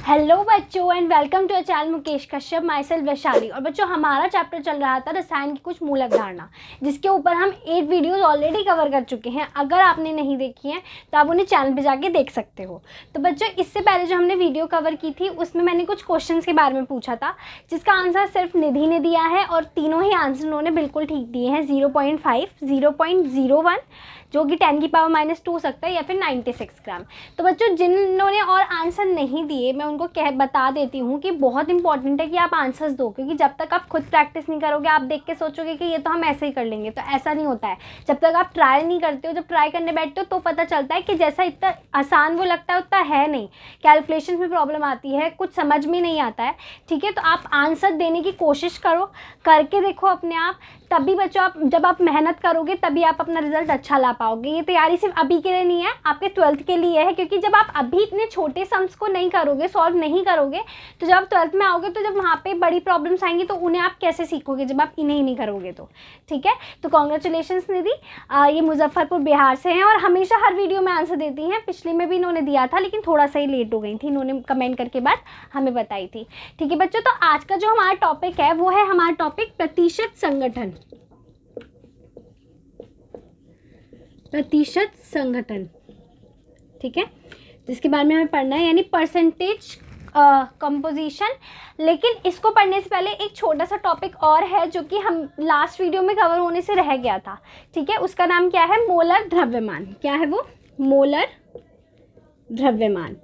Hello बच्चों and welcome to a channel Mukesh Kashyap myself Vaishali. और बच्चों हमारा चैप्टर चल रहा था रसायन की कुछ मूल अवधारणा, जिसके ऊपर हम 8 वीडियोस ऑलरेडी कवर कर चुके हैं। अगर आपने नहीं देखी हैं तो आप उन्हें चैनल पे जाके देख सकते हो। तो बच्चों इससे पहले जो हमने वीडियो कवर की थी उसमें मैंने कुछ क्वेश्चन के बारे में पूछा था, जिसका आंसर सिर्फ निधि ने दिया है और तीनों ही आंसर उन्होंने बिल्कुल ठीक दिए हैं। 0.5, 0.01 जो कि 10 की पावर -2 हो सकता है या फिर 96 ग्राम। तो बच्चों जिन्होंने और आंसर नहीं दिए मैं उनको बता देती हूँ कि बहुत इंपॉर्टेंट है कि आप आंसर्स दो, क्योंकि जब तक आप खुद प्रैक्टिस नहीं करोगे आप देख के सोचोगे कि ये तो हम ऐसे ही कर लेंगे, तो ऐसा नहीं होता है। जब तक आप ट्राई नहीं करते हो, जब ट्राई करने बैठते हो तो पता चलता है कि जैसा इतना आसान वो लगता है उतना है नहीं। कैलकुलेशन में प्रॉब्लम आती है, कुछ समझ में नहीं आता है। ठीक है, तो आप आंसर देने की कोशिश करो, करके देखो अपने आप। तभी बच्चों आप जब आप मेहनत करोगे तभी आप अपना रिजल्ट अच्छा ला पाओगे। ये तैयारी सिर्फ अभी के लिए नहीं है, आपके 12th के लिए है, क्योंकि जब आप अभी इतने छोटे सम्स को नहीं करोगे, सॉल्व नहीं करोगे, तो जब आप 12th में आओगे तो जब वहाँ पे बड़ी प्रॉब्लम्स आएंगी तो उन्हें आप कैसे सीखोगे जब आप इन्हें ही नहीं करोगे तो। ठीक है, तो कॉन्ग्रेचुलेशंस निधि, ये मुजफ्फरपुर बिहार से हैं और हमेशा हर वीडियो में आंसर देती हैं। पिछले में भी इन्होंने दिया था लेकिन थोड़ा सा ही लेट हो गई थी, इन्होंने कमेंट करके बात हमें बताई थी। ठीक है बच्चों, तो आज का जो हमारा टॉपिक है वो है हमारा टॉपिक प्रतिशत संगठन। प्रतिशत संगठन, ठीक है, जिसके बारे में हमें पढ़ना है, यानी परसेंटेज कंपोजिशन। लेकिन इसको पढ़ने से पहले एक छोटा सा टॉपिक और है जो कि हम लास्ट वीडियो में कवर होने से रह गया था। ठीक है, उसका नाम क्या है? मोलर द्रव्यमान। क्या है वो? मोलर द्रव्यमान।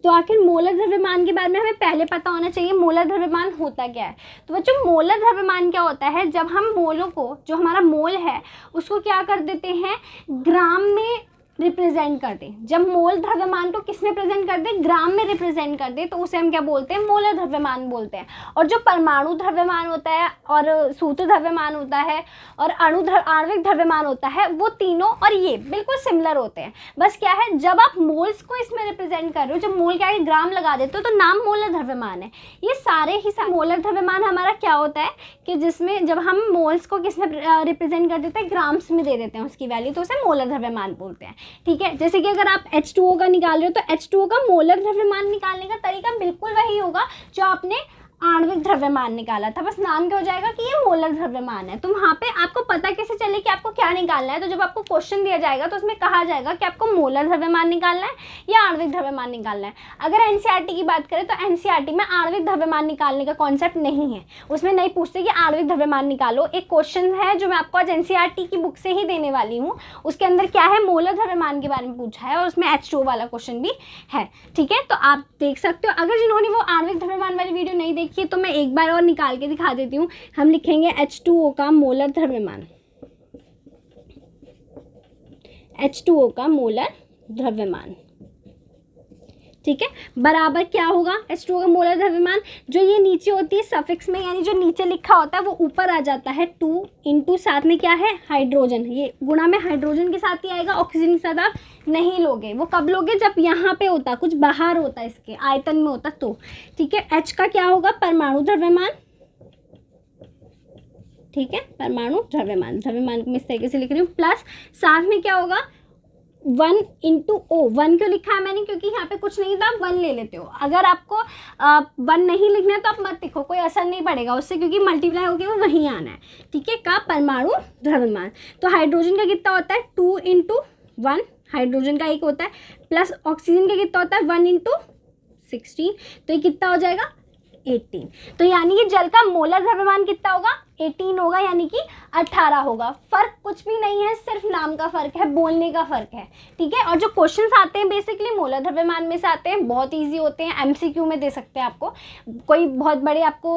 तो आखिर मोलर द्रव्यमान के बारे में हमें पहले पता होना चाहिए, मोलर द्रव्यमान होता क्या है। तो बच्चों मोलर द्रव्यमान क्या होता है? जब हम मोलों को, जो हमारा मोल है उसको क्या कर देते हैं, ग्राम में रिप्रेजेंट कर दें। जब मोल द्रव्यमान को किस में प्रेजेंट कर दे? ग्राम में रिप्रेजेंट कर दे, तो उसे हम क्या बोलते हैं? मोलर द्रव्यमान बोलते हैं। और जो परमाणु द्रव्यमान होता है और सूत्र द्रव्यमान होता है और आणविक द्रव्यमान होता है, वो तीनों और ये बिल्कुल सिमिलर होते हैं। बस क्या है, जब आप मोल्स को इसमें रिप्रेजेंट कर रहे हो, जब मोल क्या है ग्राम लगा देते हो तो नाम मोलर द्रव्यमान है। ये सारे ही मोलर द्रव्यमान हमारा क्या होता है कि जिसमें जब हम मोल्स को किस में रिप्रेजेंट कर देते हैं, ग्राम्स में दे देते हैं उसकी वैल्यू, तो उसे मोलर द्रव्यमान बोलते हैं। ठीक है, जैसे कि अगर आप H2O का निकाल रहे हो तो H2O का मोलर द्रव्यमान निकालने का तरीका बिल्कुल वही होगा जो आपने आणविक द्रव्यमान निकाला था। बस नाम क्या हो जाएगा कि ये मोलर द्रव्यमान है। तो वहाँ पे आपको पता कैसे चले कि आपको क्या निकालना है? तो जब आपको क्वेश्चन दिया जाएगा तो उसमें कहा जाएगा कि आपको मोलर द्रव्यमान निकालना है या आणविक द्रव्यमान निकालना है। अगर एनसीईआरटी की बात करें तो एनसीईआरटी में आणविक द्रव्यमान निकालने का कॉन्सेप्ट नहीं है, उसमें नहीं पूछते कि आणविक द्रव्यमान निकालो। एक क्वेश्चन है जो मैं आपको आज एनसीईआरटी की बुक से ही देने वाली हूँ, उसके अंदर क्या है, मोलर द्रव्यमान के बारे में पूछा है और उसमें H2O वाला क्वेश्चन भी है। ठीक है, तो आप देख सकते हो। अगर जिन्होंने वो आणविक द्रव्यमान वाली वीडियो नहीं देखी तो मैं एक बार और निकाल के दिखा देती हूँ। हम लिखेंगे H2O का मोलर द्रव्यमान, H2O का मोलर द्रव्यमान। ठीक है, बराबर क्या होगा H2O का मोलर द्रव्यमान? जो ये नीचे होती है सफिक्स में, यानी जो नीचे लिखा होता है वो ऊपर आ जाता है 2 इंटू साथ में क्या है, हाइड्रोजन। ये गुणा में हाइड्रोजन के साथ ही आएगा, ऑक्सीजन के साथ आप नहीं लोगे। वो कब लोगे? जब यहाँ पे होता, कुछ बाहर होता, इसके आयतन में होता तो। ठीक है, H का क्या होगा? परमाणु द्रव्यमान। ठीक है, परमाणु द्रव्यमान, द्रव्यमान को मैं इस तरीके से लिख रही हूँ, प्लस साथ में क्या होगा 1 इंटू O। 1 क्यों लिखा है मैंने? क्योंकि यहाँ पे कुछ नहीं था, आप 1 ले लेते हो। अगर आपको 1 नहीं लिखना है तो आप मत लिखो, कोई असर नहीं पड़ेगा उससे, क्योंकि मल्टीप्लाई होकर वो वहीं आना है। ठीक है, का परमाणु द्रव्यमान। तो हाइड्रोजन का कितना होता है? 2 इंटू 1, हाइड्रोजन का एक होता है, प्लस ऑक्सीजन का कितना होता है? 1 इंटू 16, तो ये कितना हो जाएगा? 18। तो यानी कि जल का मोलर द्रव्यमान कितना होगा? 18 होगा, यानी कि 18 होगा। फर्क कुछ भी नहीं है, सिर्फ नाम का फर्क है, बोलने का फर्क है। ठीक है, और जो क्वेश्चंस आते हैं बेसिकली मोलर द्रव्यमान में से आते हैं, बहुत इजी होते हैं, एमसीक्यू में दे सकते हैं आपको। कोई बहुत बड़े आपको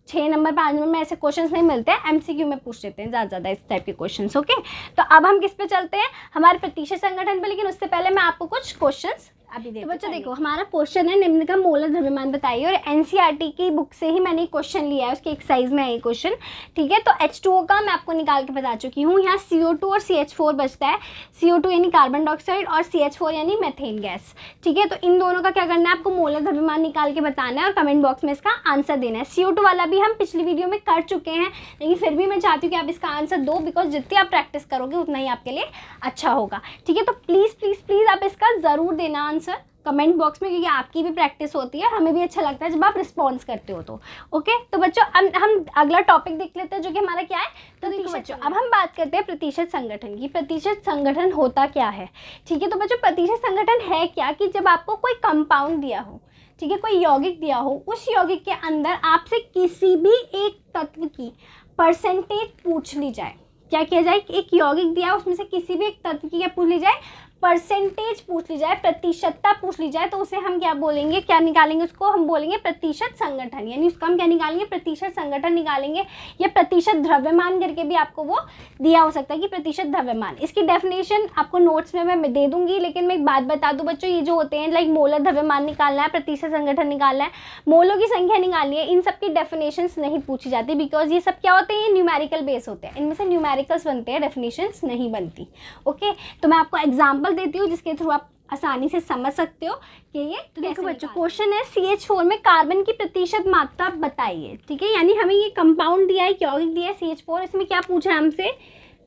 6 नंबर 5 नंबर में ऐसे क्वेश्चंस नहीं मिलते हैं, एमसीक्यू में पूछ लेते हैं ज़्यादा इस टाइप के क्वेश्चंस। ओके, तो अब हम किस पे चलते हैं? हमारे प्रतिशत संगठन पे। लेकिन उससे पहले मैं आपको कुछ क्वेश्चंस अभी देखो। तो बच्चों देखो, हमारा क्वेश्चन है निम्न का मोलर द्रव्यमान बताइए, और एनसीईआरटी की बुक से ही मैंने क्वेश्चन लिया है, उसके एक्सरसाइज में है क्वेश्चन। ठीक है, तो H2O का मैं आपको निकाल के बता चुकी हूँ। यहाँ CO2 और CH4 बचता है। CO2 यानी कार्बन डाइऑक्साइड और CH4 यानी मेथेन गैस। ठीक है, तो इन दोनों का क्या करना है, आपको मोलर द्रव्यमान निकाल के बताना है और कमेंट बॉक्स में इसका आंसर देना है। CO2 वाला भी हम पिछली वीडियो में कर चुके हैं, लेकिन फिर भी मैं चाहती हूँ कि आप इसका आंसर दो, बिकॉज जितनी आप प्रैक्टिस करोगे उतना ही आपके लिए अच्छा होगा। ठीक है, तो प्लीज़ प्लीज़ प्लीज़ आप इसका ज़रूर देना आंसर। कमेंट बॉक्स में, क्योंकि आपकी भी प्रैक्टिस होती है, हमें भी अच्छा लगता है जब आप रिस्पॉन्स करते हो तो। ओके, तो बच्चों हम अगला टॉपिक देख लेते हैं जो कि हमारा क्या है, तो देखो बच्चों अब हम बात करते हैं प्रतिशत संगठन की। प्रतिशत संगठन होता क्या है, ठीक है। तो बच्चों प्रतिशत संगठन है क्या, कि जब आपको कोई कंपाउंड दिया हो, ठीक है, कोई यौगिक दिया हो, उस यौगिक के अंदर आपसे किसी भी एक तत्व की परसेंटेज पूछ ली जाए। क्या किया जाए, एक यौगिक दिया उसमें से किसी भी एक तत्व की क्या पूछ ली जाए, परसेंटेज पूछ ली जाए, प्रतिशतता पूछ ली जाए, तो उसे हम क्या बोलेंगे, क्या निकालेंगे, उसको हम बोलेंगे प्रतिशत संगठन। यानी उसका हम क्या निकालेंगे, प्रतिशत संगठन निकालेंगे, या प्रतिशत द्रव्यमान करके भी आपको वो दिया हो सकता है कि प्रतिशत द्रव्यमान। इसकी डेफिनेशन आपको नोट्स में मैं दे दूंगी, लेकिन मैं एक बात बता दूं बच्चों, ये जो होते हैं लाइक मोलर द्रव्यमान निकालना है, प्रतिशत संगठन निकालना है, मोलों की संख्या निकालनी है, इन सब की डेफिनेशंस नहीं पूछी जाती, बिकॉज ये सब क्या होते हैं, ये न्यूमेरिकल बेस होते हैं, इनमें से न्यूमेरिकल्स बनते हैं, डेफिनेशंस नहीं बनती। ओके, तो मैं आपको एग्जाम्पल देती हूँ जिसके थ्रू आप आसानी से समझ सकते हो कि ये। तो देखो बच्चों क्वेश्चन है CH4 में कार्बन की प्रतिशत मात्रा बताइए, ठीक है। यानी हमें ये कंपाउंड दिया है, यौगिक दिया है CH4, इसमें क्या पूछा है हमसे,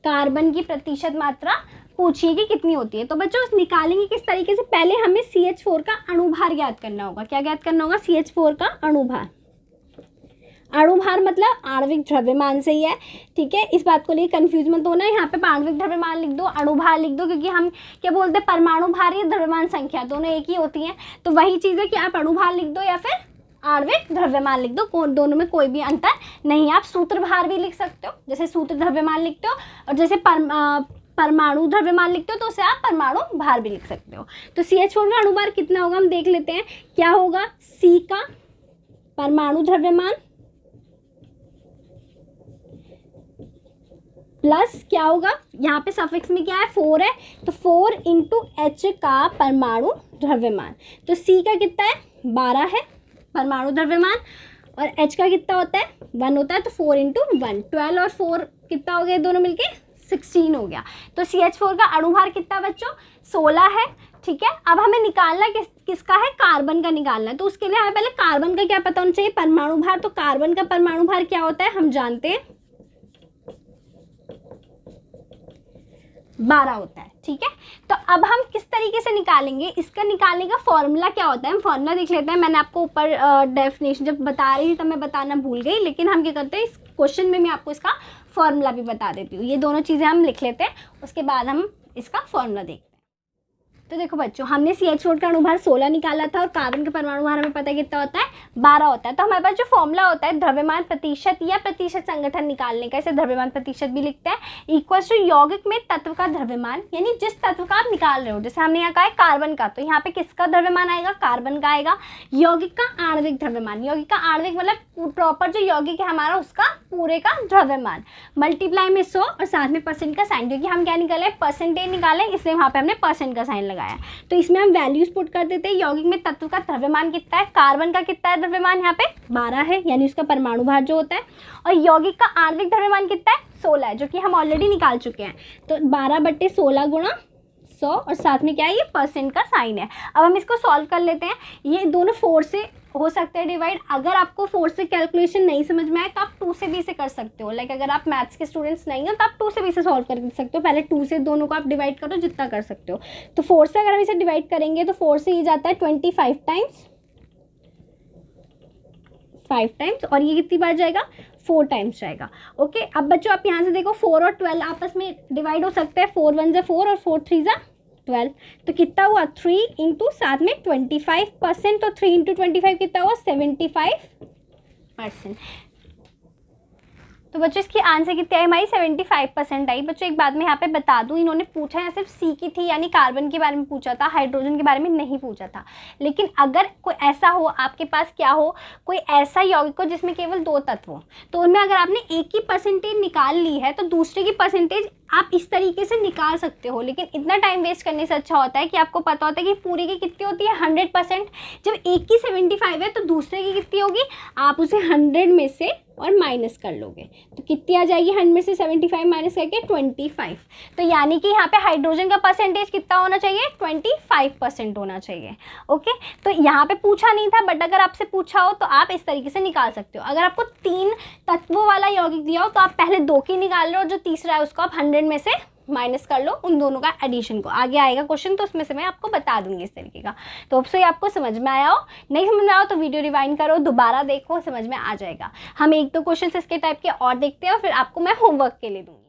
कार्बन की प्रतिशत मात्रा पूछिए कि कितनी होती है। तो बच्चों निकालेंगे किस तरीके से, पहले हमें CH4 का अणुभार ज्ञात करना होगा। क्या ज्ञात करना होगा, CH4 का अणुभार। अणुभार मतलब आणविक द्रव्यमान से ही है, ठीक है। इस बात को लिए कंफ्यूज मत होना, यहाँ पे आणविक द्रव्यमान लिख दो, अणुभार लिख दो, क्योंकि हम क्या बोलते हैं, परमाणु भार या द्रव्यमान संख्या दोनों एक ही होती हैं। तो वही चीज़ है कि आप अणुभार लिख दो या फिर आणविक द्रव्यमान लिख दो, दोनों में कोई भी अंतर नहीं। आप सूत्रभार भी लिख सकते हो, जैसे सूत्र द्रव्यमान लिखते हो, और जैसे परमाणु द्रव्यमान लिखते हो तो उसे आप परमाणु भार भी लिख सकते हो। तो CH4 का अणुभार कितना होगा हम देख लेते हैं। क्या होगा, C का परमाणु द्रव्यमान प्लस क्या होगा, यहाँ पे सफिक्स में क्या है, 4 है, तो 4 इंटू H का परमाणु द्रव्यमान। तो C का कितना है, 12 है परमाणु द्रव्यमान, और H का कितना होता है, 1 होता है, तो 4 इंटू 1, 12 और 4 कितना हो गया, दोनों मिलके 16 हो गया। तो CH4 का अणुभार कितना बच्चों, 16 है, ठीक है। अब हमें निकालना किसका है, कार्बन का निकालना है। तो उसके लिए हमें पहले कार्बन का क्या पता होना चाहिए, परमाणु भार। तो कार्बन का परमाणु भार क्या होता है हम जानते हैं, 12 होता है, ठीक है। तो अब हम किस तरीके से निकालेंगे, इसका निकालने का फॉर्मूला क्या होता है, हम फॉर्मूला देख लेते हैं। मैंने आपको ऊपर डेफिनेशन जब बता रही थी तब मैं बताना भूल गई, लेकिन हम क्या करते हैं, इस क्वेश्चन में मैं आपको इसका फॉर्मूला भी बता देती हूँ। ये दोनों चीज़ें हम लिख लेते हैं, उसके बाद हम इसका फॉर्मूला देखते हैं। तो देखो बच्चों, हमने CH4 का अणुभार 16 निकाला था, और कार्बन का परमाणु भार हमें पता है कितना होता है, 12 होता है। तो हमारे पास जो फॉर्मूला होता है द्रव्यमान प्रतिशत या प्रतिशत संगठन निकालने का, इसे द्रव्यमान प्रतिशत भी लिखते हैं, इक्वल्स टू यौगिक में तत्व का द्रव्यमान, यानी जिस तत्व का आप निकाल रहे हो। जैसे हमने यहाँ कहा है कार्बन का, तो यहाँ पे किसका द्रव्यमान आएगा, कार्बन का आएगा। यौगिक का आणविक द्रव्यमान, यौगिक का आणविक मतलब प्रॉपर जो यौगिक है हमारा उसका पूरे का द्रव्यमान, मल्टीप्लाई में 100 और साथ में परसेंट का साइन, क्योंकि हम क्या निकाले, परसेंटेज निकाले, इसलिए वहाँ पे हमने परसेंट का साइन लगाया। तो इसमें हम वैल्यूज पुट कर देते हैं। यौगिक में तत्व का द्रव्यमान कितना है, कार्बन का कितना है द्रव्यमान, यहाँ पे 12 है, यानी उसका परमाणु भार जो होता है, और यौगिक का आणविक द्रव्यमान कितना है, 16 है, जो कि हम ऑलरेडी निकाल चुके हैं। तो 12/16 गुणा 100 और साथ में क्या है, ये परसेंट का साइन है। अब हम इसको सॉल्व कर लेते हैं। ये दोनों 4 से हो सकते हैं डिवाइड। अगर आपको 4 से कैलकुलेशन नहीं समझ में आए तो आप 2 से भी इसे कर सकते हो। लाइक अगर आप मैथ्स के स्टूडेंट्स नहीं हो तो आप 2 से भी इसे सॉल्व कर सकते हो। पहले 2 से दोनों को आप डिवाइड करो जितना कर सकते हो। तो 4 से अगर हम इसे डिवाइड करेंगे तो 4 से ये जाता है 25 टाइम्स, 5 टाइम्स, और ये कितनी बार जाएगा, 4 टाइम्स जाएगा। ओके, अब बच्चों आप यहाँ से देखो 4 और 12 आपस में डिवाइड हो सकते हैं। 4 1 = 4 और 4 3 = 12। तो कितना हुआ, 3 इंटू साथ में 25%, तो 3 इंटू 25 कितना हुआ, 75%। तो बच्चों इसकी आंसर कितनी आई हमारी, 75% आई। बच्चों एक बात मैं यहाँ पे बता दूँ, इन्होंने पूछा है सिर्फ सी की थी, यानी कार्बन के बारे में पूछा था, हाइड्रोजन के बारे में नहीं पूछा था। लेकिन अगर कोई ऐसा हो आपके पास, क्या हो, कोई ऐसा यौगिक हो जिसमें केवल 2 तत्व हो, तो उनमें अगर आपने एक की परसेंटेज निकाल ली है तो दूसरे की परसेंटेज आप इस तरीके से निकाल सकते हो। लेकिन इतना टाइम वेस्ट करने से अच्छा होता है कि आपको पता होता है कि पूरे की कितनी होती है, 100%। जब एक की 75 है तो दूसरे की कितनी होगी, आप उसे 100 में से और माइनस कर लोगे तो कितनी आ जाएगी, 100 में से 75 माइनस करके 25। तो यानी कि यहाँ पे हाइड्रोजन का परसेंटेज कितना होना चाहिए, 25% होना चाहिए। ओके, तो यहाँ पे पूछा नहीं था, बट अगर आपसे पूछा हो तो आप इस तरीके से निकाल सकते हो। अगर आपको 3 तत्वों वाला यौगिक दिया हो तो आप पहले 2 की निकाल रहे हो, जो तीसरा है उसको आप 100 में से माइनस कर लो उन दोनों का एडिशन को। आगे आएगा क्वेश्चन तो उसमें से मैं आपको बता दूंगी इस तरीके का। तो अब से आपको समझ में आया हो, नहीं समझ में आया हो तो वीडियो रिवाइंड करो, दोबारा देखो, समझ में आ जाएगा। हम एक दो क्वेश्चन इसके टाइप के और देखते हैं और फिर आपको मैं होमवर्क के लिए दूंगी।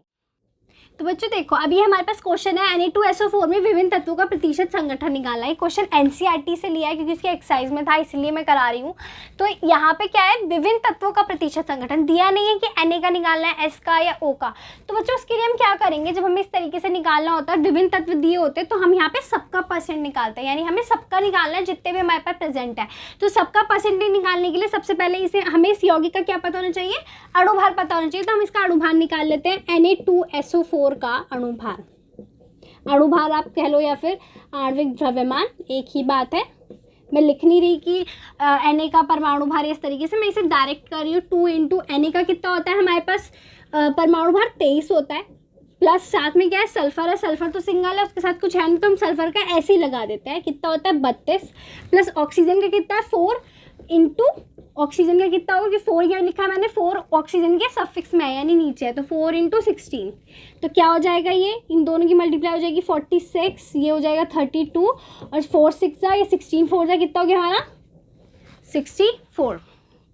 तो बच्चों देखो, अभी हमारे पास क्वेश्चन है Na2SO4 में विभिन्न तत्वों का प्रतिशत संगठन निकालना है। क्वेश्चन एनसीईआरटी से लिया है क्योंकि इसके एक्सरसाइज में था, इसलिए मैं करा रही हूँ। तो यहाँ पे क्या है, विभिन्न तत्वों का प्रतिशत संगठन दिया नहीं है कि Na का निकालना है, S का या O का। तो बच्चों उसके लिए हम क्या करेंगे, जब हमें इस तरीके से निकालना होता है, विभिन्न तत्व दिए होते हैं, तो हम यहाँ पे सबका परसेंट निकालते हैं, यानी हमें सबका निकालना है जितने भी हमारे पास प्रेजेंट है। तो सबका परसेंटेज निकालने के लिए सबसे पहले इसे हमें इस यौगिक का क्या पता होना चाहिए, अणुभार पता होना चाहिए। तो हम इसका अणुभार निकाल लेते हैं। Na2SO4 का अणुभार, अणुभार आप कह लो या फिर आणविक द्रव्यमान, एक ही बात है। मैं लिख नहीं रही कि Na का परमाणु भार इस तरीके से, मैं इसे डायरेक्ट कर रही हूँ। 2 इंटू Na का कितना होता है हमारे पास, परमाणु भार 23 होता है, प्लस साथ में क्या है, सल्फर है। सल्फर तो सिंगल है, उसके साथ कुछ है नहीं तो हम सल्फर का ऐसे ही लगा देते हैं। कितना होता है 32, प्लस ऑक्सीजन का कितना है 4 इंटू ऑक्सीजन का कितना होगा, कि 4 यहाँ लिखा है मैंने, 4 ऑक्सीजन के सफिक्स में है यानी नीचे है, तो 4 इंटू 16। तो क्या हो जाएगा, ये इन दोनों की मल्टीप्लाई हो जाएगी 46, ये हो जाएगा 32, और 4 6 या 16 4 कितना हो गया हमारा 64।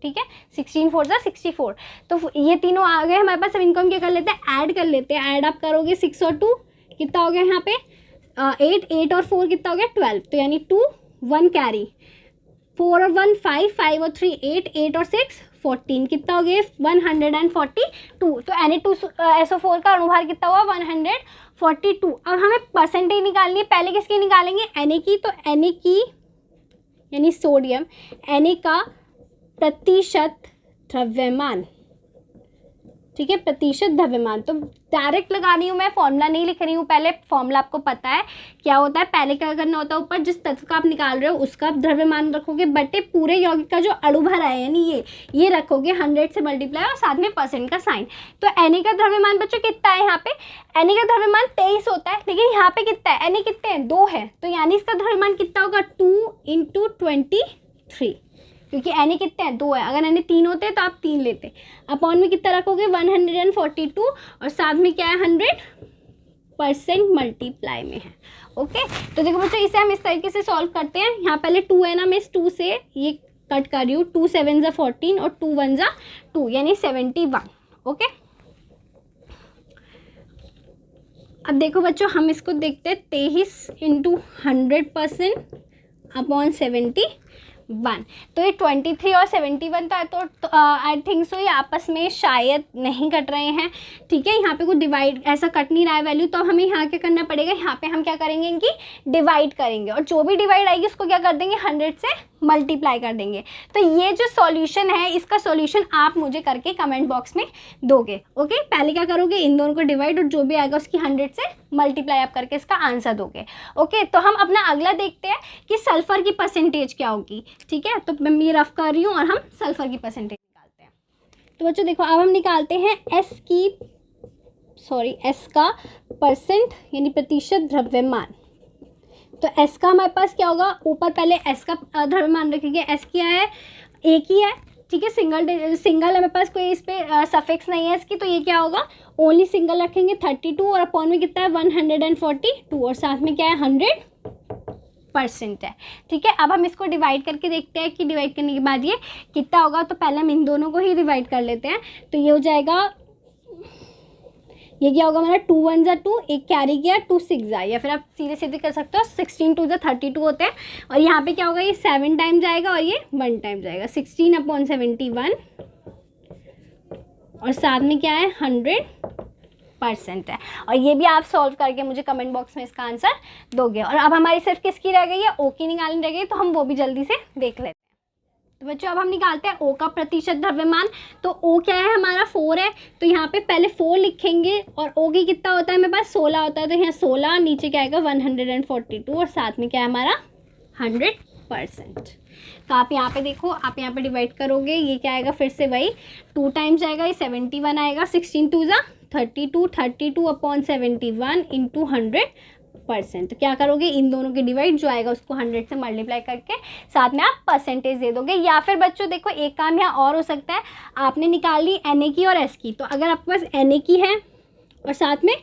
ठीक है, 16 4 64। तो ये तीनों आ गए हमारे पास। अब इनको हम क्या कर लेते हैं, ऐड कर लेते हैं। ऐड आप करोगे 6 और 2 कितना हो गया यहाँ पे 8, 8 और 4 कितना हो गया 12, तो यानी 2 1 कैरी, 4 और 1 5, 5 और 3 8, 8 और 6 14, कितना हो गया 142। तो Na2SO4 का अणुभार कितना हुआ 142। अब हमें परसेंटेज निकालनी है। पहले किसकी निकालेंगे, Na की। तो Na की यानी सोडियम, Na का प्रतिशत द्रव्यमान, ठीक है, प्रतिशत द्रव्यमान। तो डायरेक्ट लगा रही हूँ मैं, फॉर्मूला नहीं लिख रही हूँ। पहले फॉर्मूला आपको पता है क्या होता है। पहले क्या करना होता है, ऊपर जिस तत्व का आप निकाल रहे हो उसका द्रव्यमान रखोगे, बटे पूरे यौगिक का जो अणुभार है यानी ये रखोगे 100 से मल्टीप्लाई और साथ में परसेंट का साइन। तो Na का द्रव्यमान बच्चों कितना है, यहाँ पे Na का द्रव्यमान 23 होता है, लेकिन यहाँ पे कितना है, Na कितने हैं 2 है, तो यानी इसका द्रव्यमान कितना होगा 2 इंटू 23, क्योंकि Na कितने हैं 2 है। अगर Na 3 होते तो आप 3 लेते। अपॉन में कितना रखोगे 142, और साथ में क्या है 100% मल्टीप्लाई में है। ओके, तो देखो बच्चों इसे हम इस तरीके से सॉल्व करते हैं। यहाँ पहले 2 है ना, मैं इस 2 से ये कट कर रही हूँ। 2 7 ज़ा 14 और 2 1 ज़ा 2 यानी 71। ओके, अब देखो बच्चों हम इसको देखते हैं। 23 इंटू 100% अपॉन 71। तो ये 23 और 71 तो आई थिंक सो ये आपस में शायद नहीं कट रहे हैं। ठीक है, यहाँ पे कुछ डिवाइड ऐसा कट नहीं रहा है वैल्यू, तो हमें यहाँ क्या करना पड़ेगा, यहाँ पे हम क्या करेंगे, इनकी डिवाइड करेंगे, और जो भी डिवाइड आएगी उसको क्या कर देंगे 100 से मल्टीप्लाई कर देंगे। तो ये जो सॉल्यूशन है इसका सॉल्यूशन आप मुझे करके कमेंट बॉक्स में दोगे। ओके, पहले क्या करोगे, इन दोनों को डिवाइड और जो भी आएगा उसकी 100 से मल्टीप्लाई आप करके इसका आंसर दोगे। ओके, तो हम अपना अगला देखते हैं कि सल्फर की परसेंटेज क्या होगी। ठीक है, तो मैं ये रफ कर रही हूँ और हम सल्फर की परसेंटेज निकालते हैं। तो बच्चों देखो अब हम निकालते हैं एस का परसेंट यानी प्रतिशत द्रव्यमान। तो S का हमारे पास क्या होगा, ऊपर पहले S का द्रव्यमान रखेंगे। S क्या है, एक ही है। ठीक है, सिंगल है मेरे पास, कोई इस पर सफिक्स नहीं है इसकी, तो ये क्या होगा ओनली सिंगल रखेंगे 32, और अपॉन में कितना है 142, और साथ में क्या है 100% है। ठीक है, अब हम इसको डिवाइड करके देखते हैं कि डिवाइड करने के बाद ये कितना होगा। तो पहले हम इन दोनों को ही डिवाइड कर लेते हैं। तो ये हो जाएगा, ये क्या होगा हमारा 2 1 ज़ा 2, एक कैरी किया 2 6 ज़ा, या फिर आप सीधे सीधे कर सकते हो 16 2 ज़ा 32 होते हैं। और यहाँ पे क्या होगा, ये 7 टाइम जाएगा और ये 1 टाइम जाएगा, 16 अपॉन 71, और साथ में क्या है 100% है। और ये भी आप सॉल्व करके मुझे कमेंट बॉक्स में इसका आंसर दोगे। और अब हमारी सिर्फ किसकी रह गई है, O की निकालनी रह गई, तो हम वो भी जल्दी से देख लेते हैं। तो बच्चों अब हम निकालते हैं O का प्रतिशत द्रव्यमान। तो O क्या है हमारा 4 है, तो यहाँ पे पहले 4 लिखेंगे, और O की कितना होता है मेरे पास 16 होता है, तो यहाँ 16, नीचे क्या आएगा 142, और साथ में क्या है हमारा 100%। तो आप यहाँ पे देखो, आप यहाँ पे डिवाइड करोगे, ये क्या आएगा फिर से वही 2 टाइम्स आएगा, ये 71 आएगा, 16 2 ज़ा 32, 32 अपॉन 71 इंटू 100%। तो क्या करोगे, इन दोनों की डिवाइड जो आएगा उसको 100 से मल्टीप्लाई करके साथ में आप परसेंटेज दे दोगे। या फिर बच्चों देखो एक काम यहाँ और हो सकता है, आपने निकाल ली Na की और S की। तो अगर आपके पास Na की है और साथ में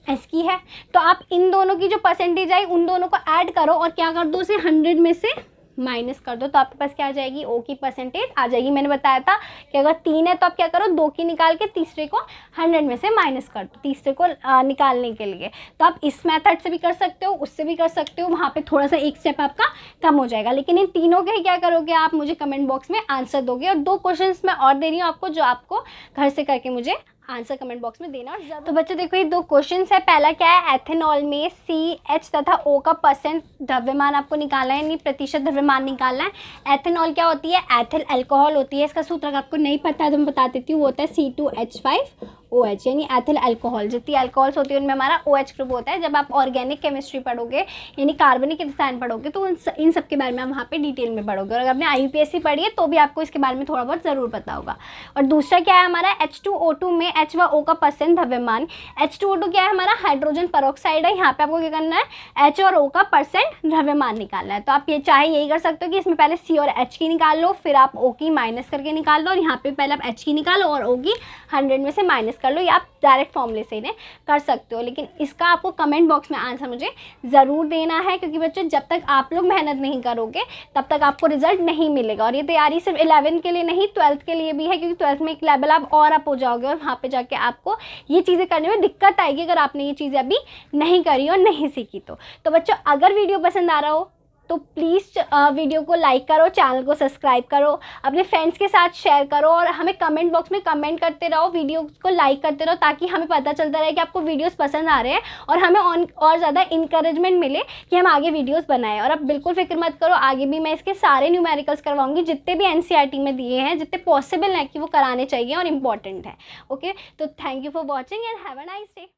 एस की है। तो आप इन दोनों की जो परसेंटेज आई उन दोनों को ऐड करो और क्या कर दो, उसे 100 में से माइनस कर दो, तो आपके पास क्या आ जाएगी, ओ की परसेंटेज आ जाएगी। मैंने बताया था कि अगर 3 है तो आप क्या करो, 2 की निकाल के तीसरे को 100 में से माइनस कर दो, तीसरे को निकालने के लिए। तो आप इस मेथड से भी कर सकते हो, उससे भी कर सकते हो, वहाँ पे थोड़ा सा एक स्टेप आपका कम हो जाएगा। लेकिन इन तीनों के क्या करोगे आप, मुझे कमेंट बॉक्स में आंसर दोगे। और 2 क्वेश्चन मैं और दे रही हूँ आपको, जो आपको घर से करके मुझे आंसर कमेंट बॉक्स में देना। और तो बच्चों देखो, ये 2 क्वेश्चंस है। पहला क्या है, एथेनॉल में CH तथा O का परसेंट द्रव्यमान आपको निकालना है, यानी प्रतिशत द्रव्यमान निकालना है। एथेनॉल क्या होती है, एथिल अल्कोहल होती है। इसका सूत्र अगर आपको नहीं पता है तो मैं बता देती हूँ, वो होता है C2H5OH, यानी एथिल अल्कोहल। जितनी अल्कोहल्स होती है उनमें हमारा OH ग्रुप होता है। जब आप ऑर्गेनिक केमिस्ट्री पढ़ोगे यानी कार्बनिक रसायन पढ़ोगे तो इन सब के बारे में आप वहाँ पे डिटेल में पढ़ोगे। और अगर आपने IUPAC पढ़ी है तो भी आपको इसके बारे में थोड़ा बहुत ज़रूर पता होगा। और दूसरा क्या है हमारा, H2O2 में H व O का परसेंट द्रव्यमान। H2O2 क्या है हमारा, हाइड्रोजन पेरोक्साइड है। यहाँ पे आपको क्या करना है, H और O का परसेंट द्रव्यमान निकालना है। तो आप ये चाहे यही कर सकते हो कि इसमें पहले C और H की निकाल लो, फिर आप O की माइनस करके निकाल लो, और यहाँ पे पहले आप H की निकालो और O की 100 में से माइनस कर लो, या आप डायरेक्ट फॉर्मूले से इन्हें कर सकते हो। लेकिन इसका आपको कमेंट बॉक्स में आंसर मुझे ज़रूर देना है, क्योंकि बच्चों जब तक आप लोग मेहनत नहीं करोगे तब तक आपको रिजल्ट नहीं मिलेगा। और ये तैयारी सिर्फ 11 के लिए नहीं, 12th के लिए भी है, क्योंकि 12th में एक लेवल आप और अप हो जाओगे और वहाँ पे जाके आपको ये चीज़ें करने में दिक्कत आएगी अगर आपने ये चीज़ें अभी नहीं करी और नहीं सीखी। तो बच्चों अगर वीडियो पसंद आ रहा हो तो प्लीज़ वीडियो को लाइक करो, चैनल को सब्सक्राइब करो, अपने फ्रेंड्स के साथ शेयर करो, और हमें कमेंट बॉक्स में कमेंट करते रहो, वीडियो को लाइक करते रहो, ताकि हमें पता चलता रहे कि आपको वीडियोस पसंद आ रहे हैं और हमें और ज़्यादा इंकरेजमेंट मिले कि हम आगे वीडियोस बनाएं। और अब बिल्कुल फिक्र मत करो, आगे भी मैं इसके सारे न्यूमेरिकल्स करवाऊंगी जितने भी NCERT में दिए हैं, जितने पॉसिबल हैं कि वो कराने चाहिए और इम्पॉर्टेंट है। ओके, तो thank you for watching and have a nice day.